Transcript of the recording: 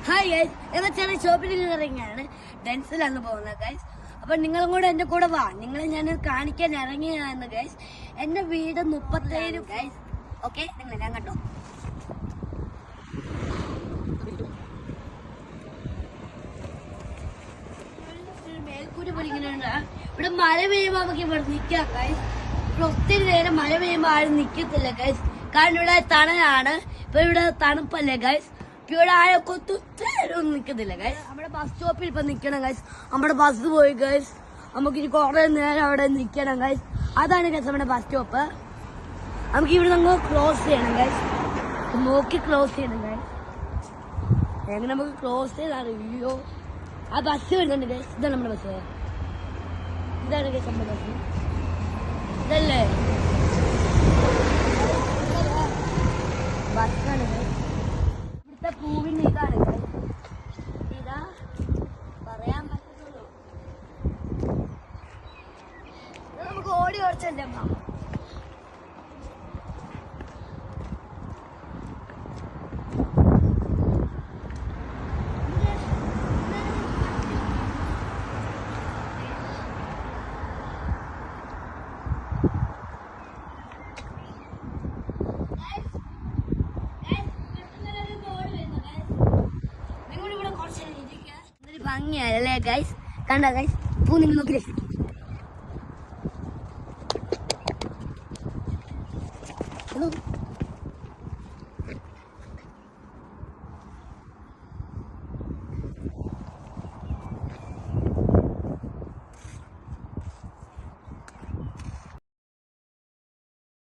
Hi guys, എന്ന ചെറിയ ഷോപ്പിൽ ഇറങ്ങിയാണ് ഡെൻസിലാണ് പോകുന്നത് ഗൈസ്. അപ്പൊ നിങ്ങളും കൂടെ എന്റെ കൂടെ വാ. നിങ്ങളെ ഞാൻ കാണിക്കാൻ ഇറങ്ങിയാണ് ഗൈസ്. എന്റെ വീട് 37 ഗൈസ്. ഓക്കെ, നിങ്ങൾ ഞാൻ കണ്ടോ. മേൽക്കൂര പോലെ ഇങ്ങനെയുണ്ട്. ഇവിടെ മഴ പെയ്യുമ്പോ നമുക്ക് ഇവിടെ നിക്കാം ഗൈസ്. ഇവിടെ ഒത്തിരി നേരം മഴ പെയ്യുമ്പോ ആരും നിക്കത്തില്ല ഗൈസ്. കാരണം ഇവിടെ തണലാണ്. ഇപ്പൊ ഇവിടെ തണുപ്പല്ലേ ഗൈസ്. ഇവിടെ ആരൊക്കെ ഒത്തിരി നിക്കത്തില്ല ഗൈസ്. നമ്മുടെ ബസ് സ്റ്റോപ്പിൽ ഇപ്പൊ നിക്കണം ഗൈസ്. നമ്മുടെ ബസ് പോയി ഗൈസ്. നമുക്ക് ഇനി കുറെ നേരം അവിടെ നിക്കണം ഗൈസ്. അതാണ് ഗൈസ് നമ്മുടെ ബസ് സ്റ്റോപ്പ്. നമുക്ക് ഇവിടെ നമ്മൾ ക്ലോസ് ചെയ്യണം ഗൈസ്. നോക്കി ക്ലോസ് ചെയ്യണം ഗൈസ്. എങ്ങനെ നമുക്ക് ക്ലോസ് ചെയ്താണ്. അയ്യോ, ആ ബസ് വരുന്നുണ്ട് ഗൈസ്. ഇതാണ് നമ്മുടെ ബസ്. ഇതാണ് ഗൈസ് നമ്മുടെ ബസ്. ഇതല്ലേ ബസ്സാണ് ഗൈസ്. ഇവിടുത്തെ പൂവിന് ഇതാണ് ഗൈസ്. ഇതാ പറയാൻ പറ്റത്തുള്ളൂ. നമുക്ക് ഓടി ഓടിച്ചല്ലേ അമ്മ. ഭംഗിയല്ലേ ഗൈസ്. കണ്ട ഗൈസ്, പൂ നിങ്ങൾ നോക്കില്ലേ.